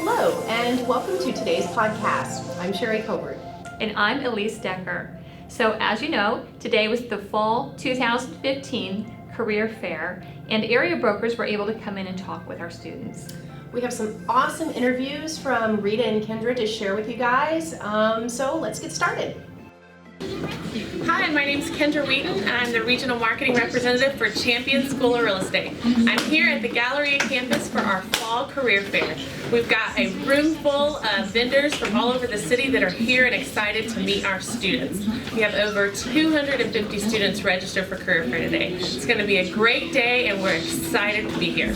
Hello, and welcome to today's podcast. I'm Sherry Colbert. And I'm Elise Decker. So as you know, today was the Fall 2015 Career Fair, and area brokers were able to come in and talk with our students. We have some awesome interviews from Rita and Kendra to share with you guys, so let's get started. Hi, my name is Kendra Wheaton, and I'm the Regional Marketing Representative for Champion School of Real Estate. I'm here at the Galleria campus for our Fall Career Fair. We've got a room full of vendors from all over the city that are here and excited to meet our students. We have over 250 students registered for Career Fair today. It's going to be a great day, and we're excited to be here.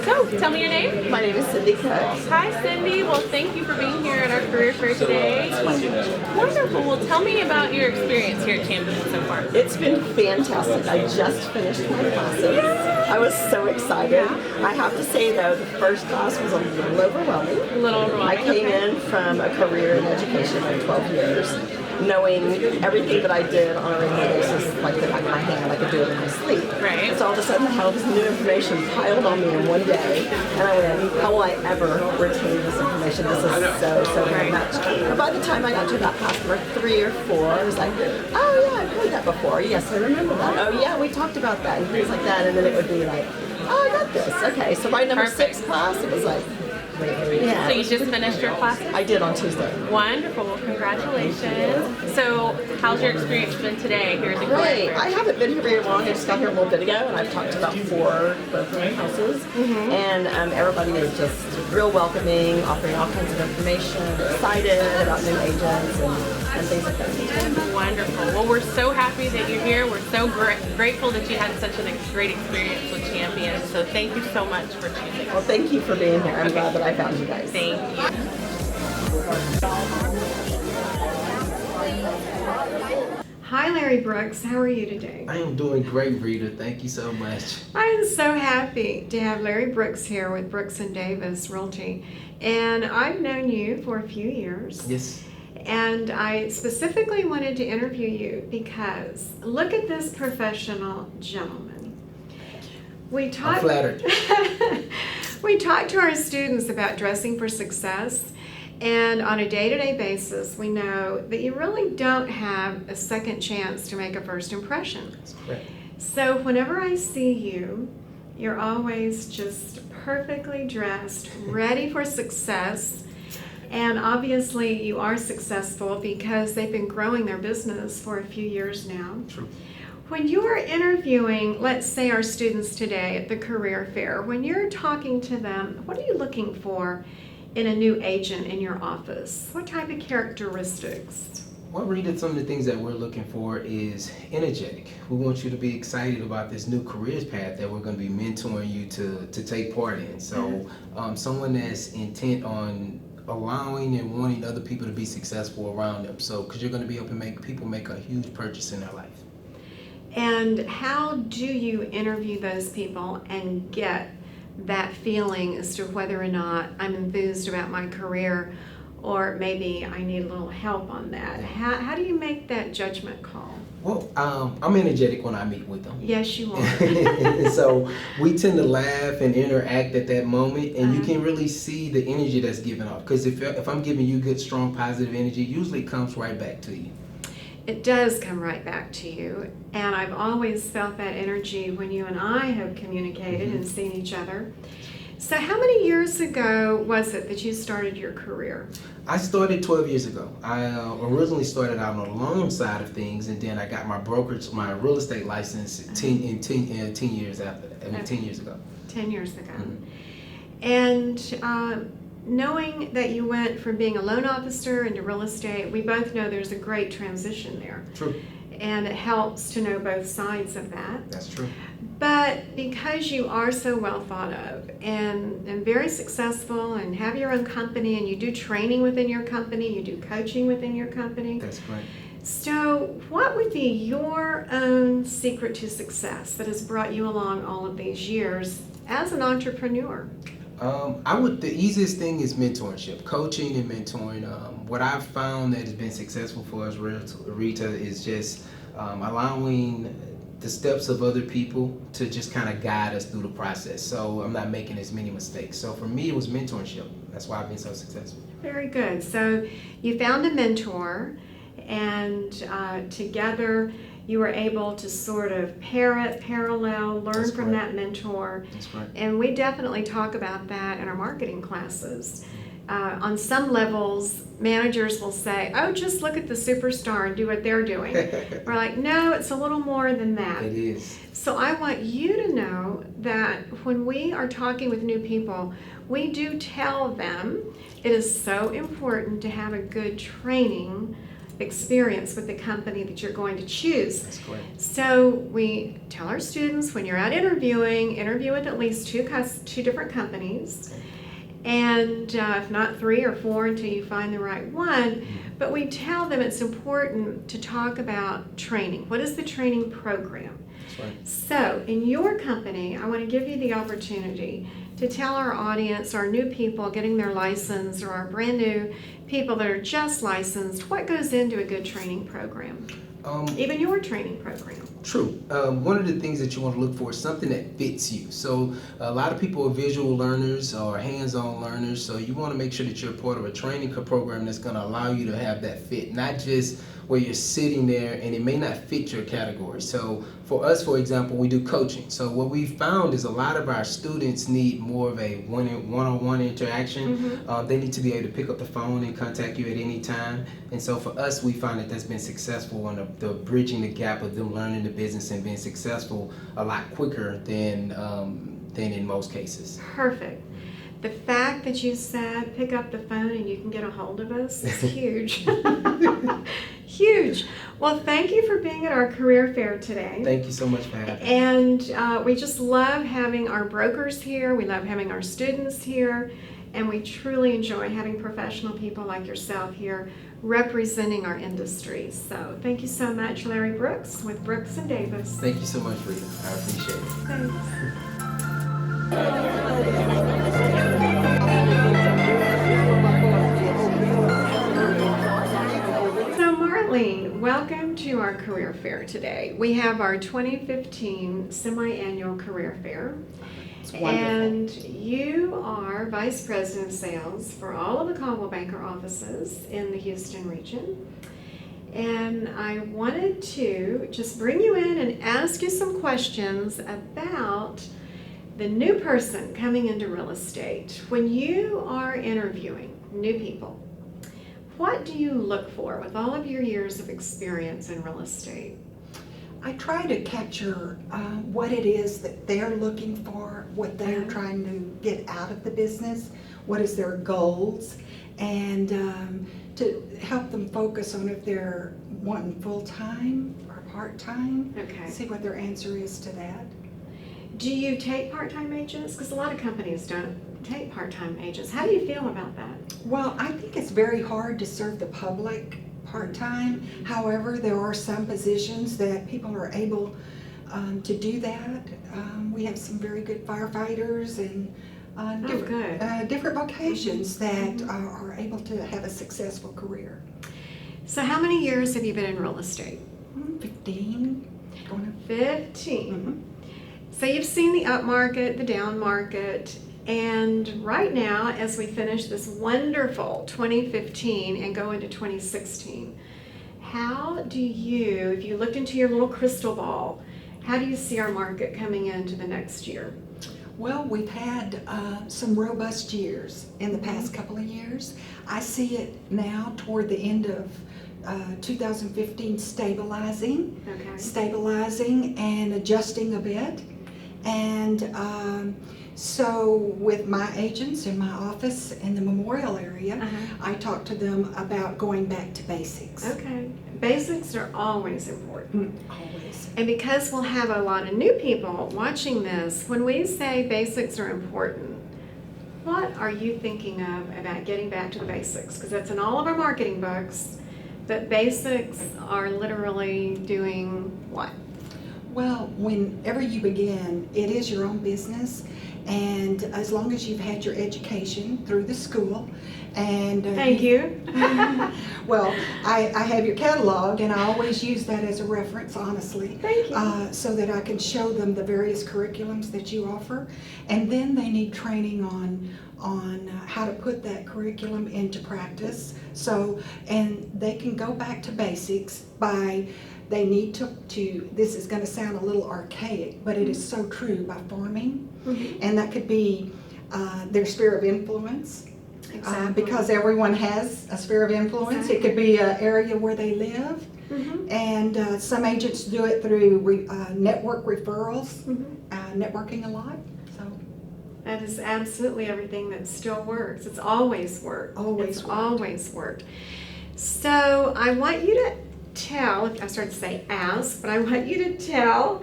So, tell me your name. My name is Cindy Cook. Hi, Cindy. Well, thank you for being here at our career fair today. Wonderful. Well, tell me about your experience here at Champion so far. It's been fantastic. I just finished my classes. I was so excited. I have to say though, the first class was a little overwhelming. A little overwhelming. I came in from a career in education of 12 years, knowing everything that I did on a regular basis like the back of my hand. I could do it in my sleep. Right. And so all of a sudden, all this new information piled on me in one day, and I went, how will I ever retain this information? This is so very much. And by the time I got to about class number 3 or 4, I was like, oh yeah, I've heard that before. Yes, I remember that. Oh yeah, we talked about that and things like that. And then it would be like, oh, I got this. Okay, so by number 6 class, it was like, yeah. So you just finished your class? I did on Tuesday. Wonderful. Well, congratulations. So how's your experience been today here at the Great. career fair? I haven't been here very long. I just got here a little bit ago, and I've talked to about 4 brokerage houses. And everybody is just real welcoming, offering all kinds of information, excited about new agents and things like that. Wonderful. Well, we're so happy that you're here. We're so grateful that you had such a great experience with Champion. So thank you so much for choosing us. Well, thank you for being here. I'm glad that I found you guys. Thank you. Hi Larry Brooks, how are you today? I am doing great, Rita. Thank you so much. I am so happy to have Larry Brooks here with Brooks and Davis Realty. And I've known you for a few years. Yes. And I specifically wanted to interview you because look at this professional gentleman. I'm flattered. We talk to our students about dressing for success, and on a day-to-day basis, we know that you really don't have a second chance to make a first impression. That's correct. So whenever I see you, you're always just perfectly dressed, ready for success. And obviously you are successful because they've been growing their business for a few years now. True. When you're interviewing, let's say our students today at the career fair, when you're talking to them, what are you looking for in a new agent in your office? What type of characteristics? Well, Rita, some of the things that we're looking for is energetic. We want you to be excited about this new careers path that we're going to be mentoring you to take part in. So someone that's intent on allowing and wanting other people to be successful around them. So because you're going to be able to make people make a huge purchase in their life. And how do you interview those people and get that feeling as to whether or not I'm enthused about my career or maybe I need a little help on that? How do you make that judgment call? Well, I'm energetic when I meet with them. Yes, you are. So we tend to laugh and interact at that moment, and you can really see the energy that's given off. Because if I'm giving you good, strong, positive energy, usually it comes right back to you. It does come right back to you, and I've always felt that energy when you and I have communicated and seen each other. So how many years ago was it that you started your career? I started 12 years ago. I originally started out on the loan side of things, and then I got my brokerage, my real estate license 10 years after that. 10 years ago. 10 years ago. And knowing that you went from being a loan officer into real estate, we both know there's a great transition there. True. and it helps to know both sides of that. That's true. But because you are so well thought of and very successful and have your own company and you do training within your company, you do coaching within your company. That's great. So what would be your own secret to success that has brought you along all of these years as an entrepreneur? The easiest thing is mentorship, coaching and mentoring. What I've found that has been successful for us, Rita, is just allowing the steps of other people to just kind of guide us through the process. So I'm not making as many mistakes. So for me, it was mentorship. That's why I've been so successful. Very good. So you found a mentor, and together you were able to sort of parallel, learn That's from correct. that mentor. That's right. And we definitely talk about that in our marketing classes. On some levels, managers will say, oh, just look at the superstar and do what they're doing. We're like, no, it's a little more than that. It is. So I want you to know that when we are talking with new people, we do tell them it is so important to have a good training experience with the company that you're going to choose. That's correct. So we tell our students, when you're out interviewing, interview with at least two different companies, and if not 3 or 4 until you find the right one. But we tell them it's important to talk about training. What is the training program? That's right. So in your company, I want to give you the opportunity to tell our audience, our new people getting their license, or our brand new people that are just licensed, what goes into a good training program? Even your training program. True. One of the things that you want to look for is something that fits you. So a lot of people are visual learners or hands-on learners, so you want to make sure that you're part of a training program that's going to allow you to have that fit, not just where you're sitting there and it may not fit your category. So for us, for example, we do coaching. So what we've found is a lot of our students need more of a one-on-one interaction. They need to be able to pick up the phone and contact you at any time. And so for us, we find that that's been successful on the bridging the gap of them learning the business and being successful a lot quicker than in most cases. Perfect. The fact that you said pick up the phone and you can get a hold of us is huge. Huge. Well, thank you for being at our career fair today. Thank you so much for having me. And we just love having our brokers here. We love having our students here. And we truly enjoy having professional people like yourself here representing our industry. So thank you so much, Larry Brooks with Brooks and Davis. Thank you so much, Rita. I appreciate it. Thanks. So Marlene, welcome to our career fair today. We have our 2015 semi-annual career fair. It's wonderful. And you are Vice President of Sales for all of the Coldwell Banker offices in the Houston region. And I wanted to just bring you in and ask you some questions about the new person coming into real estate. When you are interviewing new people, what do you look for with all of your years of experience in real estate? I try to capture what it is that they're looking for, what they're trying to get out of the business, what is their goals, and to help them focus on if they're wanting full-time or part-time. Okay. See what their answer is to that. Do you take part-time agents? Because a lot of companies don't take part-time agents. How do you feel about that? Well, I think it's very hard to serve the public part-time. However, there are some positions that people are able to do that. We have some very good firefighters and different vocations that are able to have a successful career. So how many years have you been in real estate? 15. 15. So you've seen the up market, the down market, and right now, as we finish this wonderful 2015 and go into 2016, how do you, if you looked into your little crystal ball, how do you see our market coming into the next year? Well, we've had some robust years in the past couple of years. I see it now toward the end of 2015 stabilizing and adjusting a bit. And so with my agents in my office in the Memorial area, I talk to them about going back to basics. Okay, Basics are always important. Always. And because we'll have a lot of new people watching this, when we say basics are important, what are you thinking of about getting back to the basics? Because that's in all of our marketing books, but basics are literally doing what? Well, whenever you begin, it is your own business, and as long as you've had your education through the school, and Thank you. well, I have your catalog, and I always use that as a reference, honestly. Thank you. So that I can show them the various curriculums that you offer, and then they need training on how to put that curriculum into practice. So, and they can go back to basics by, they need to this is going to sound a little archaic, but it is so true, by farming. And that could be their sphere of influence. Exactly. Because everyone has a sphere of influence. It could be an area where they live. And some agents do it through network referrals, networking a lot. So That is absolutely everything that still works. It's always worked. Always It's worked. always worked. So I want you to tell, I started to say ask, but I want you to tell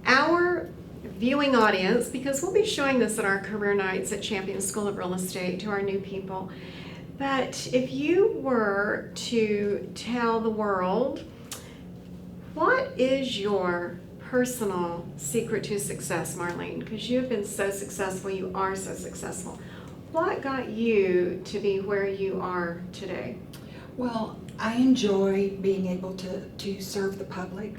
our viewing audience, because we'll be showing this at our career nights at Champion School of Real Estate to our new people. But if you were to tell the world, what is your personal secret to success, Marlene? Because you've been so successful, you are so successful. What got you to be where you are today? well, I enjoy being able to serve the public.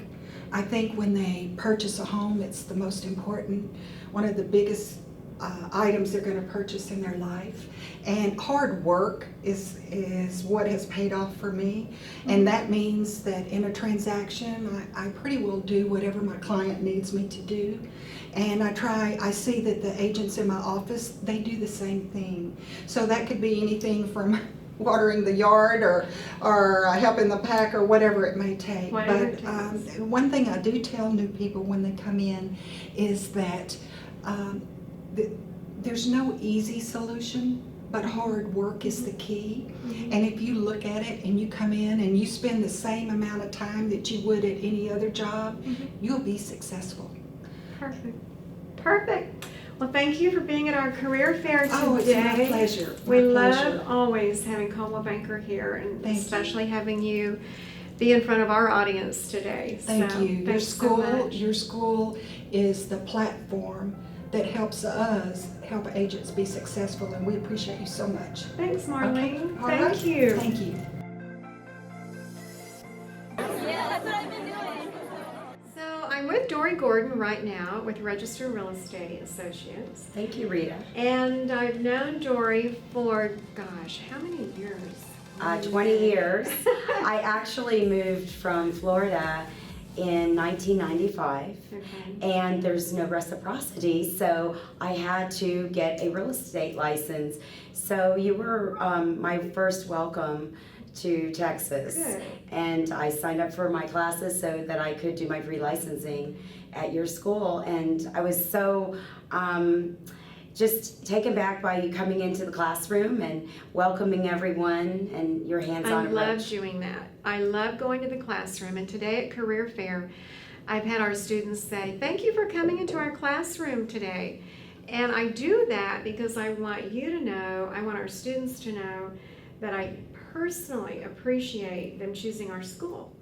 I think when they purchase a home, it's the most important, one of the biggest items they're going to purchase in their life. And hard work is what has paid off for me. And that means that in a transaction, I pretty well do whatever my client needs me to do. And I see that the agents in my office, they do the same thing. So that could be anything from watering the yard or helping the pack or whatever it may take. Whatever it But takes. one thing I do tell new people when they come in is that there's no easy solution, but hard work is the key. And if you look at it and you come in and you spend the same amount of time that you would at any other job, you'll be successful. Perfect. Perfect. Well, thank you for being at our career fair today. Oh, it's my pleasure. We My love pleasure. always having Coldwell Banker here, and Thank you. especially having you be in front of our audience today. Thank So, you. Your thanks so much. your school is the platform that helps us help agents be successful, and we appreciate you so much. Thanks, Marlene. All Thank right? you. Thank you. So I'm with Dory Gordon right now with Register Real Estate Associates. Thank you, Rita. And I've known Dory for, gosh, how many years? 20 years. I actually moved from Florida in 1995, Okay. and there's no reciprocity, so I had to get a real estate license. So you were my first welcome to Texas. Good. And I signed up for my classes so that I could do my free licensing at your school, and I was so just taken back by you coming into the classroom and welcoming everyone and your hands-on I love approach. doing that. I love going to the classroom, and today at Career Fair, I've had our students say, thank you for coming into our classroom today. And I do that because I want you to know, I want our students to know that I personally appreciate them choosing our school.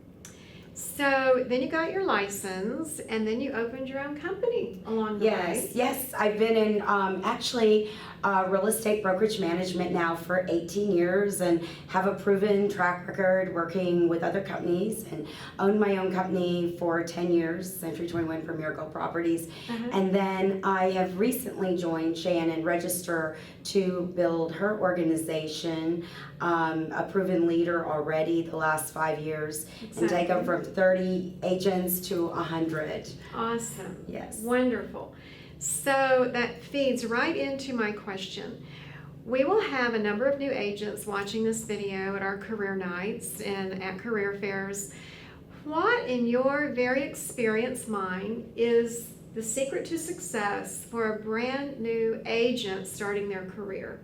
So then you got your license, and then you opened your own company along the way. Yes, I've been in actually real estate brokerage management now for 18 years and have a proven track record working with other companies, and owned my own company for 10 years, Century 21 for Miracle Properties. And then I have recently joined Shannon Register to build her organization, a proven leader already the last 5 years, and take them from 30 agents to 100. Awesome. Yes. Wonderful. So that feeds right into my question. We will have a number of new agents watching this video at our career nights and at career fairs. What, in your very experienced mind, is the secret to success for a brand new agent starting their career?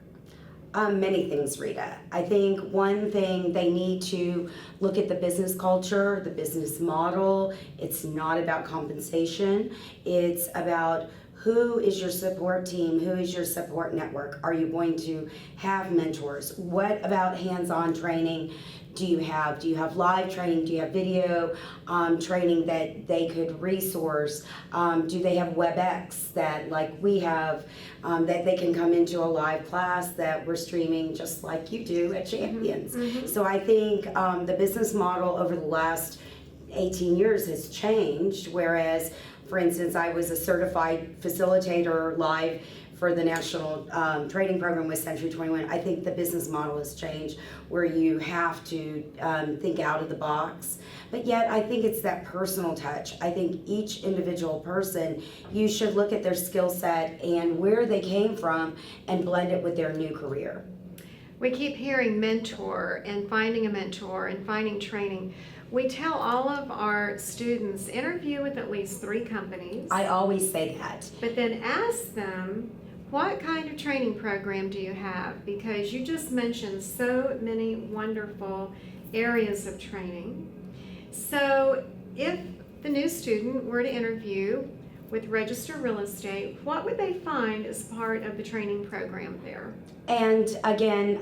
Many things, Rita. I think one thing, they need to look at the business culture, the business model. It's not about compensation. It's about who is your support team? Who is your support network? Are you going to have mentors? What about hands-on training do you have? Do you have live training? Do you have video training that they could resource? Do they have WebEx that, like we have, that they can come into a live class that we're streaming just like you do at Champions? So I think the business model over the last 18 years has changed, whereas, for instance, I was a certified facilitator live for the national training program with Century 21. I think the business model has changed where you have to think out of the box. But yet, I think it's that personal touch. I think each individual person, you should look at their skill set and where they came from and blend it with their new career. We keep hearing mentor and finding a mentor and finding training. We tell all of our students, interview with at least 3 companies. I always say that. But then ask them, what kind of training program do you have? Because you just mentioned so many wonderful areas of training. So if the new student were to interview with Register Real Estate, what would they find as part of the training program there? And again,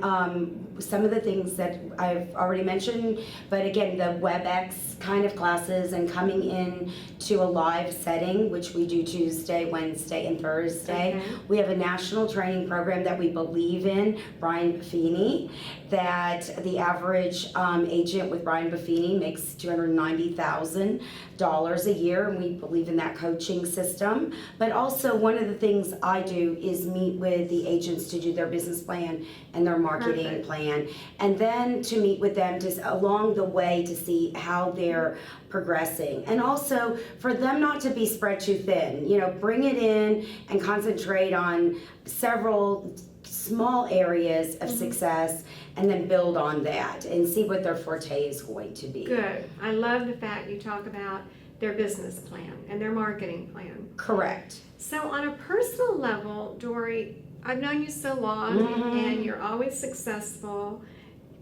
some of the things that I've already mentioned, but again, the WebEx kind of classes and coming in to a live setting, which we do Tuesday, Wednesday, and Thursday. Okay. We have a national training program that we believe in, Brian Buffini, that the average agent with Brian Buffini makes $290,000 a year, and we believe in that coaching system. But also, one of the things I do is meet with the agents to do their business plan and their marketing Perfect. plan, and then to meet with them just along the way to see how they're progressing, and also for them not to be spread too thin. You know, bring it in and concentrate on several small areas of success, and then build on that and see what their forte is going to be. Good. I love the fact you talk about their business plan and their marketing plan. Correct. So on a personal level, Dory, I've known you so long, and you're always successful.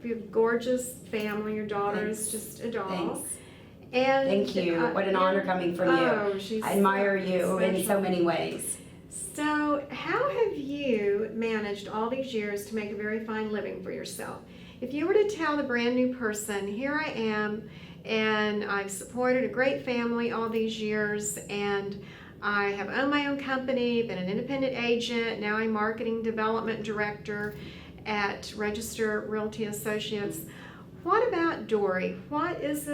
You have a gorgeous family. Your daughter is just a doll. Thanks. And Thank you. What an honor coming from Oh, you. she's I admire you in so special. many ways. So how have you managed all these years to make a very fine living for yourself? If you were to tell the brand new person, here I am, and I've supported a great family all these years, and I have owned my own company, been an independent agent, now I'm marketing development director at Register Realty Associates. What about Dory? What is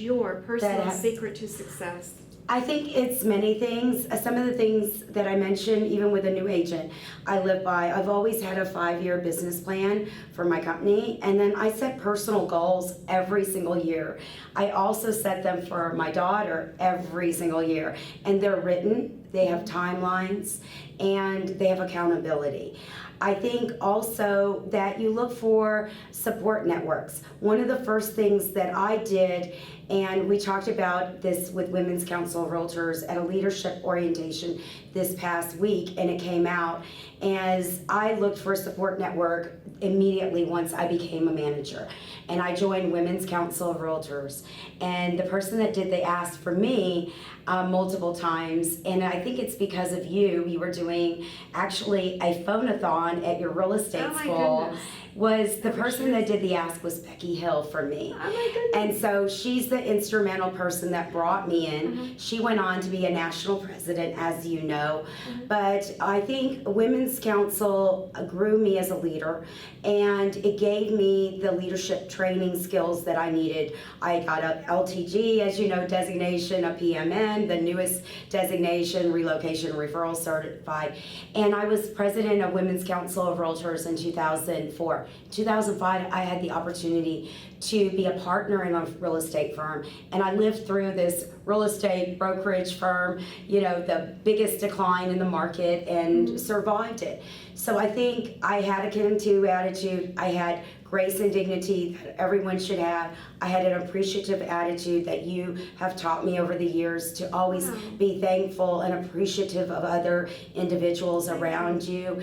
your personal secret to success? I think it's many things. Some of the things that I mentioned, even with a new agent, I live by. I've always had a 5-year business plan for my company, and then I set personal goals every single year. I also set them for my daughter every single year, and they're written, they have timelines, and they have accountability. I think also that you look for support networks. One of the first things that I did, and we talked about this with Women's Council of Realtors at a leadership orientation this past week, and it came out as I looked for a support network immediately once I became a manager. And I joined Women's Council of Realtors. And the person that did the ask for me multiple times, and I think it's because of you, you were doing actually a phone-a-thon at your real estate school. Goodness. Was the person that did the ask was Becky Hill for me. Oh my goodness. And so she's the instrumental person that brought me in. She went on to be a national president, as you know. But I think Women's Council grew me as a leader, and it gave me the leadership training skills that I needed. I got a LTG, as you know, designation, a PMN, the newest designation, relocation referral certified. And I was president of Women's Council of Realtors in 2004. 2005, I had the opportunity to be a partner in a real estate firm, and I lived through this real estate brokerage firm, you know, the biggest decline in the market, and survived it. So I think I had a can-do attitude. I had grace and dignity that everyone should have. I had an appreciative attitude that you have taught me over the years to always be thankful and appreciative of other individuals around you.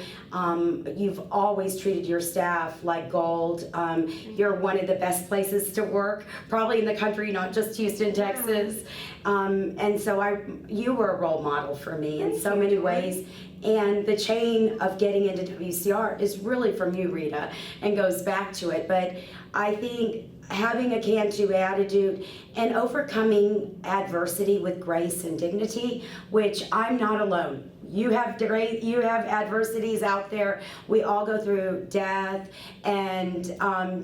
You've always treated your staff like gold. You're one of the best places to work, probably in the country, not just Houston, Texas. And so you were a role model for me in so many ways. And the chain of getting into WCR is really from you, Rita, and goes back to it. But I think having a can-do attitude and overcoming adversity with grace and dignity, which I'm not alone. You have adversities out there. We all go through death and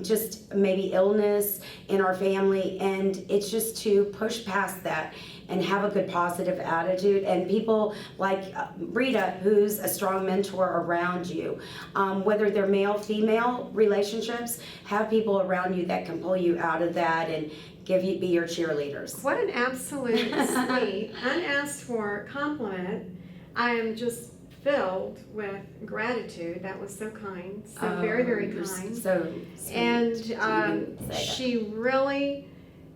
just maybe illness in our family, and it's just to push past that and have a good positive attitude, and people like Rita, who's a strong mentor around you. Whether they're male-female relationships, have people around you that can pull you out of that and be your cheerleaders. What an absolute sweet, unasked for compliment. I am just filled with gratitude. That was so kind, so very, very kind. So sweet. And she really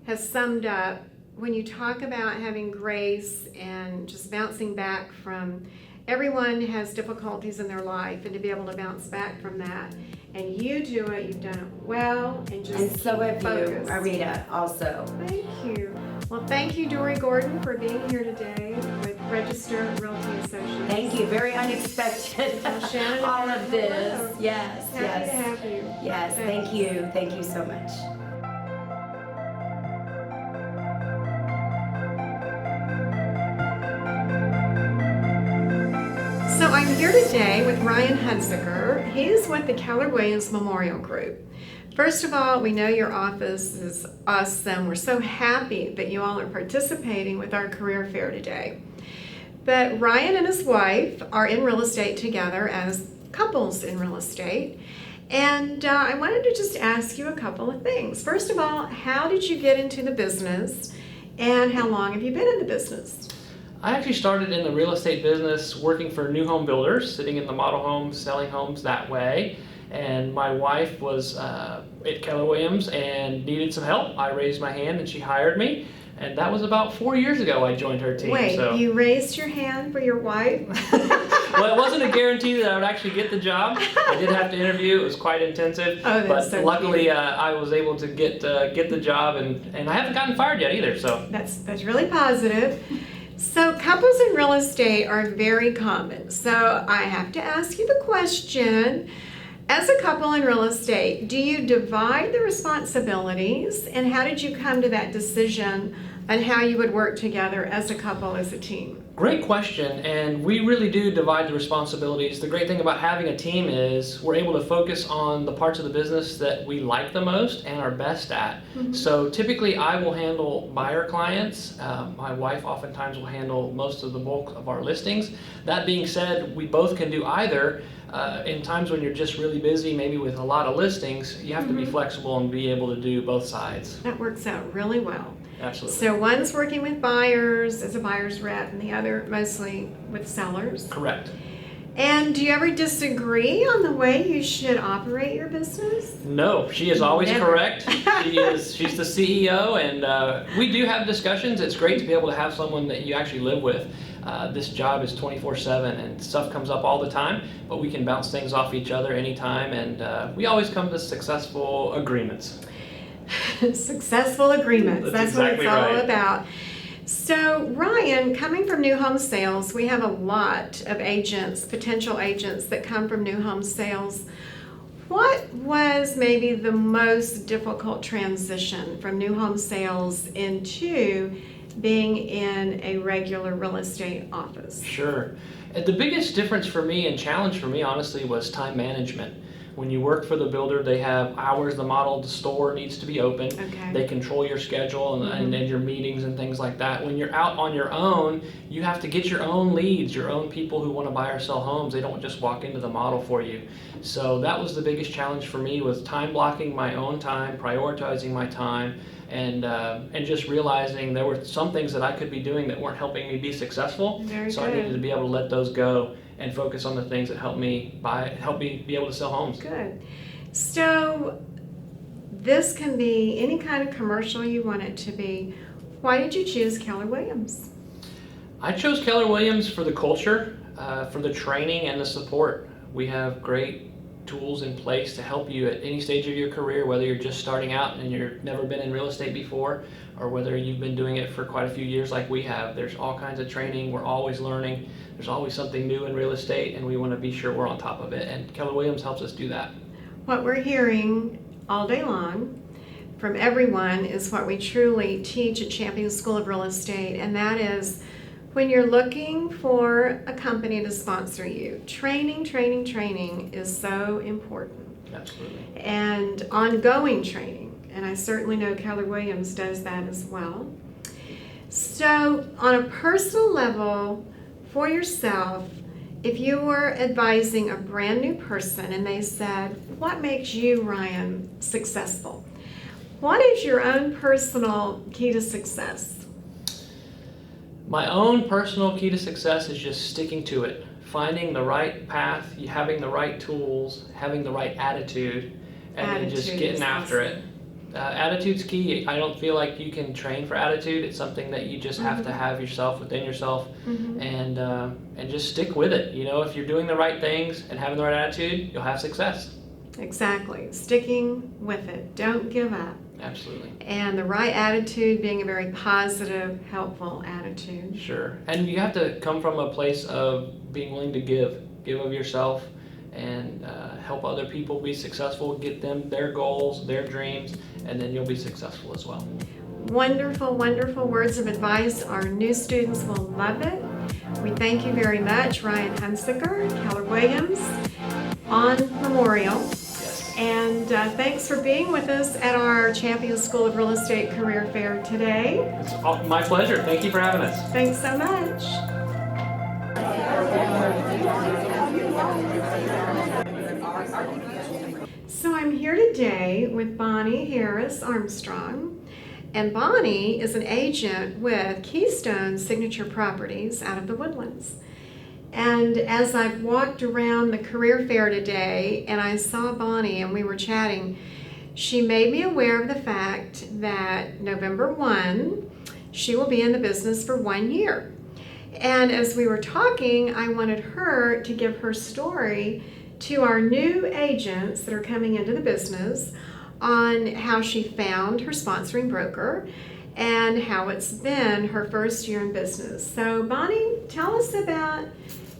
has summed up, when you talk about having grace and just bouncing back from, everyone has difficulties in their life, and to be able to bounce back from that. And you do it, you've done it well, and just And so have focused. you, Rita, also. Thank you. Well, thank you, Dory Gordon, for being here today with Register Realty Associates. Thank you, very unexpected. Well, Shannon, All of this, hello. yes, Happy yes. to have you. Yes, thank you so much. So I'm here today with Ryan Hunziker. He's with the Keller Williams Memorial Group. First of all, we know your office is awesome. We're so happy that you all are participating with our career fair today. But Ryan and his wife are in real estate together as couples in real estate. And I wanted to just ask you a couple of things. First of all, how did you get into the business, and how long have you been in the business? I actually started in the real estate business working for new home builders, sitting in the model homes, selling homes that way. And my wife was at Keller Williams and needed some help. I raised my hand and she hired me. And that was about 4 years ago I joined her team. Wait, so. you raised your hand for your wife? Well, it wasn't a guarantee that I would actually get the job. I did have to interview. It was quite intensive. Oh, that's but so luckily, cute. I was able to get the job, and I haven't gotten fired yet either. So That's really positive. So couples in real estate are very common. So I have to ask you the question, as a couple in real estate, do you divide the responsibilities, and how did you come to that decision on how you would work together as a couple, as a team? great question, and we really do divide the responsibilities. The great thing about having a team is we're able to focus on the parts of the business that we like the most and are best at. Mm-hmm. So typically I will handle buyer clients. My wife oftentimes will handle most of the bulk of our listings. That being said, we both can do either. In times when you're just really busy, maybe with a lot of listings, you have to be flexible and be able to do both sides. That works out really well. Absolutely. So one's working with buyers as a buyer's rep, and the other mostly with sellers. Correct. And do you ever disagree on the way you should operate your business? No, she is always Never. correct. She's the CEO, and we do have discussions. It's great to be able to have someone that you actually live with. This job is 24/7, and stuff comes up all the time, but we can bounce things off each other anytime, and we always come to successful agreements. Successful agreements. That's exactly what it's all right. about. So, Ryan, coming from new home sales, we have a lot of agents, potential agents that come from new home sales. What was maybe the most difficult transition from new home sales into being in a regular real estate office? Sure. The biggest difference for me and challenge for me, honestly, was time management. When you work for the builder, they have hours the model, the store needs to be open. Okay. They control your schedule and your meetings and things like that. When you're out on your own, you have to get your own leads, your own people who want to buy or sell homes. They don't just walk into the model for you. So that was the biggest challenge for me, was time blocking my own time, prioritizing my time, and just realizing there were some things that I could be doing that weren't helping me be successful. So I needed to be able to let those go and focus on the things that help me be able to sell homes. Good. So this can be any kind of commercial you want it to be. Why did you choose Keller Williams? I chose Keller Williams for the culture, for the training and the support. We have great tools in place to help you at any stage of your career, whether you're just starting out and you've never been in real estate before, or whether you've been doing it for quite a few years like we have. There's all kinds of training. We're always learning. There's always something new in real estate, and we want to be sure we're on top of it, and Keller Williams helps us do that. What we're hearing all day long from everyone is what we truly teach at Champion School of Real Estate, and that is when you're looking for a company to sponsor you, training is so important. Absolutely. And ongoing training, and I certainly know Keller Williams does that as well. So on a personal level, for yourself, if you were advising a brand new person and they said, what makes you, Ryan, successful? What is your own personal key to success? My own personal key to success is just sticking to it, finding the right path, having the right tools, having the right attitude, and then just getting after it. Attitude's key. I don't feel like you can train for attitude. It's something that you just have to have yourself, within yourself, and just stick with it. You know, if you're doing the right things and having the right attitude, you'll have success. Exactly. Sticking with it. Don't give up. Absolutely. And the right attitude being a very positive, helpful attitude. Sure. And you have to come from a place of being willing to give of yourself, and help other people be successful, get them their goals, their dreams, and then you'll be successful as well. Wonderful, wonderful words of advice. Our new students will love it. We thank you very much, Ryan Hunsaker, Keller Williams, on Memorial. Yes. And thanks for being with us at our Champion School of Real Estate Career Fair today. It's my pleasure. Thank you for having us. Thanks so much. So I'm here today with Bonnie Harris Armstrong, and Bonnie is an agent with Keystone Signature Properties out of the Woodlands. And as I've walked around the career fair today and I saw Bonnie and we were chatting, she made me aware of the fact that November 1, she will be in the business for 1 year. And as we were talking, I wanted her to give her story to our new agents that are coming into the business on how she found her sponsoring broker and how it's been her first year in business. So Bonnie, tell us about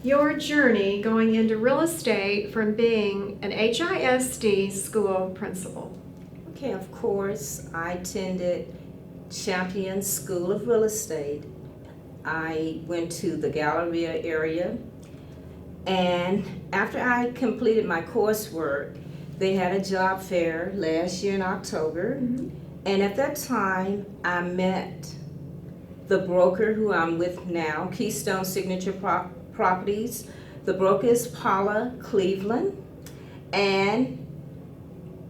your journey going into real estate from being an HISD school principal. Okay, of course, I attended Champion School of Real Estate. I went to the Galleria area, and after I completed my coursework, they had a job fair last year in October, and at that time I met the broker who I'm with now, Keystone Signature Properties. The broker is Paula Cleveland, and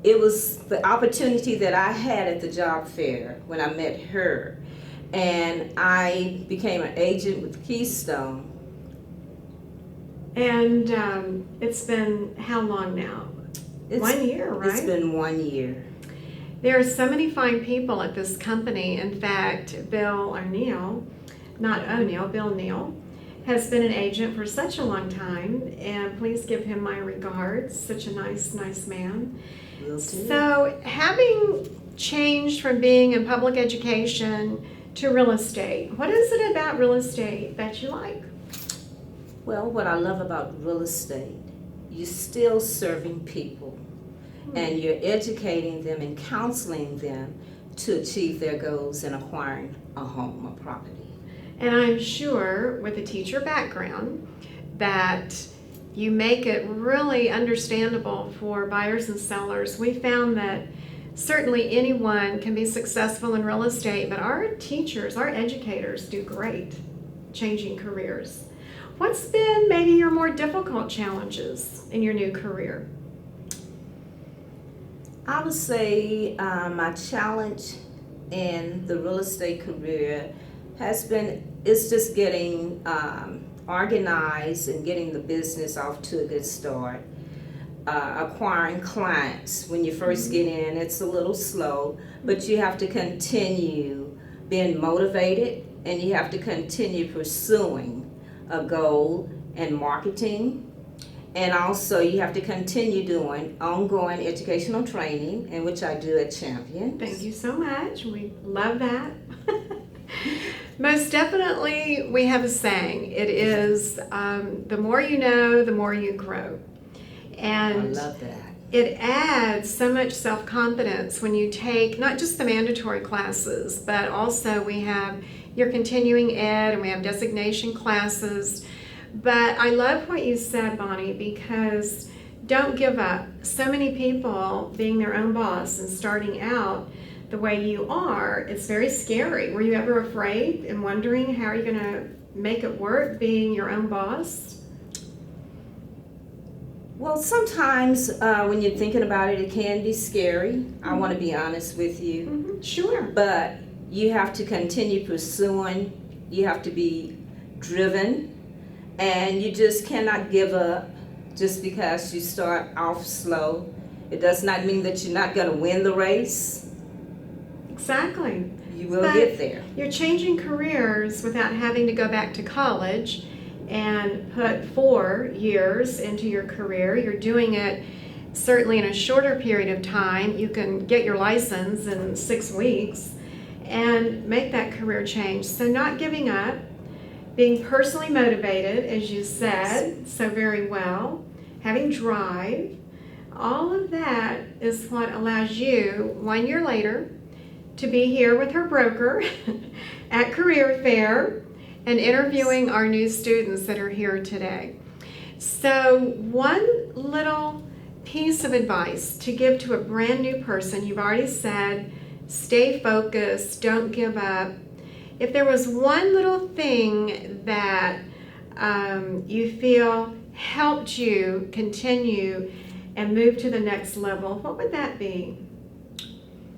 it was the opportunity that I had at the job fair when I met her, and I became an agent with Keystone. And it's been how long now? 1 year, right? It's been 1 year. There are so many fine people at this company. In fact, Bill O'Neill, not O'Neill, Bill Neal, has been an agent for such a long time, and please give him my regards. Such a nice man. Will do. So, having changed from being in public education to real estate, what is it about real estate that you like? Well, what I love about real estate, you're still serving people, and you're educating them and counseling them to achieve their goals in acquiring a home, a property. And I'm sure with a teacher background that you make it really understandable for buyers and sellers. We found that certainly anyone can be successful in real estate, but our teachers, our educators do great changing careers. What's been maybe your more difficult challenges in your new career? I would say my challenge in the real estate career is just getting organized and getting the business off to a good start. Acquiring clients when you first get in, it's a little slow, but you have to continue being motivated and you have to continue pursuing a goal and marketing. And also you have to continue doing ongoing educational training, in which I do at Champions. Thank you so much. We love that. Most definitely, we have a saying. It is, the more you know, the more you grow. And I love that. it adds so much self-confidence when you take not just the mandatory classes, but also we have your continuing ed and we have designation classes. But I love what you said, Bonnie, because don't give up. So many people being their own boss and starting out the way you are, it's very scary. Were you ever afraid and wondering how you're going to make it work being your own boss? Well, sometimes when you're thinking about it, it can be scary. I want to be honest with you. Mm-hmm. Sure. But you have to continue pursuing. You have to be driven. And you just cannot give up just because you start off slow. It does not mean that you're not going to win the race. Exactly. You will But get there. you're changing careers without having to go back to college and put 4 years into your career. You're doing it certainly in a shorter period of time. You can get your license in 6 weeks and make that career change. So not giving up, being personally motivated, as you said so very well, having drive, all of that is what allows you 1 year later to be here with her broker at Career Fair and interviewing our new students that are here today. So one little piece of advice to give to a brand new person, you've already said, stay focused, don't give up. If there was one little thing that you feel helped you continue and move to the next level, what would that be?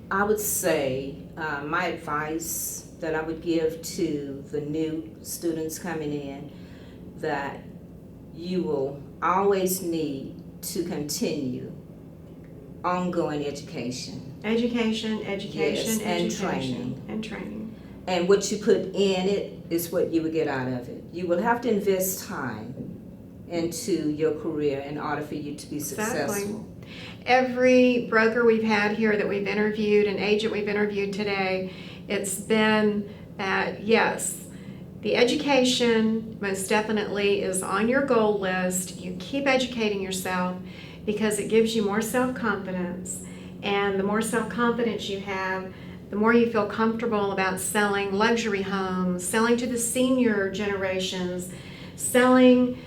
I would say my advice that I would give to the new students coming in, that you will always need to continue ongoing education. Education, Yes, education, and education, training. and training. And what you put in it is what you will get out of it. You will have to invest time into your career in order for you to be successful. Exactly. Every broker we've had here that we've interviewed, an agent we've interviewed today, it's been that, yes, the education most definitely is on your goal list. You keep educating yourself because it gives you more self-confidence. And the more self-confidence you have, the more you feel comfortable about selling luxury homes, selling to the senior generations, selling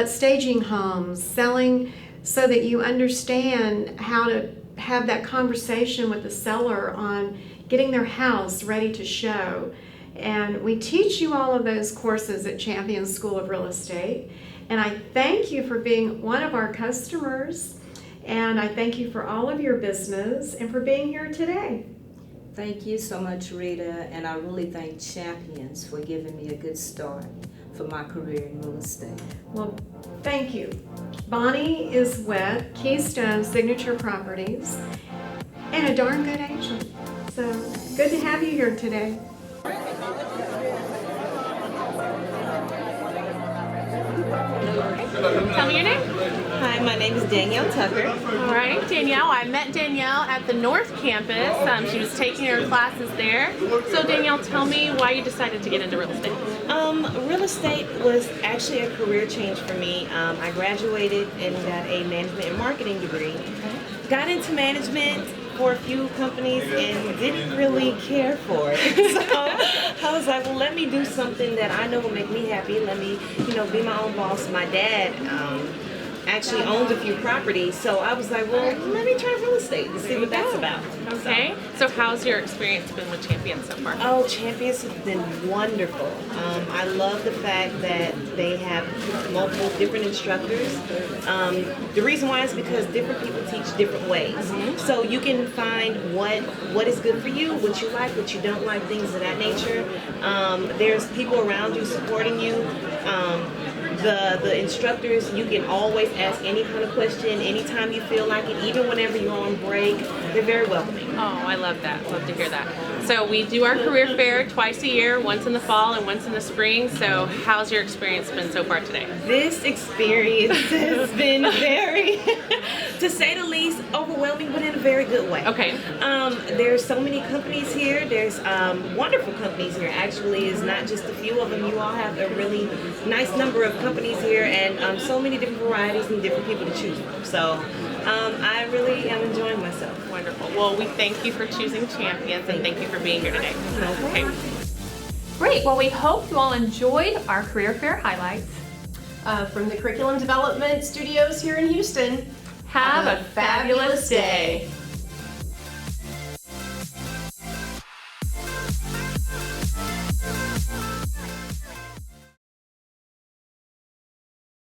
staging homes, selling so that you understand how to have that conversation with the seller on getting their house ready to show. And we teach you all of those courses at Champions School of Real Estate. And I thank you for being one of our customers. And I thank you for all of your business and for being here today. Thank you so much, Rita, and I really thank Champions for giving me a good start for my career in real estate. Well, thank you. Bonnie is with Keystone Signature Properties and a darn good agent. So good to have you here today. Tell me your name. Hi, my name is Danielle Tucker. All right, Danielle. I met Danielle at the North Campus. She was taking her classes there. So Danielle, tell me why you decided to get into real estate. Real estate was actually a career change for me. I graduated and got a management and marketing degree. Got into management for a few companies and didn't really care for it. So I was like, well, let me do something that I know will make me happy. Let me, be my own boss. My dad actually owns a few properties. So I was like, well, let me try real estate and see what that's about. Okay. So how's your experience been with Champion so far? Oh, Champions has been wonderful. I love the fact that they have multiple different instructors. The reason why is because different people teach different ways. So you can find what is good for you, what you like, what you don't like, things of that nature. There's people around you supporting you. The instructors, you can always ask any kind of question anytime you feel like it, even whenever you're on break. They're very welcoming. Oh, I love that. Love to hear that. So we do our career fair twice a year, once in the fall and once in the spring. So how's your experience been so far today? This experience has been very, to say the least, overwhelming, but in a very good way. Okay. There's so many companies here. There's wonderful companies here. Actually, it's not just a few of them. You all have a really nice number of companies here, and so many different varieties and different people to choose from. So I really am enjoying myself. Wonderful. Well, we thank you for choosing Champions, and thank you for being here today. Okay. Great. Well, we hope you all enjoyed our career fair highlights. From the Curriculum Development Studios here in Houston, Have a fabulous day.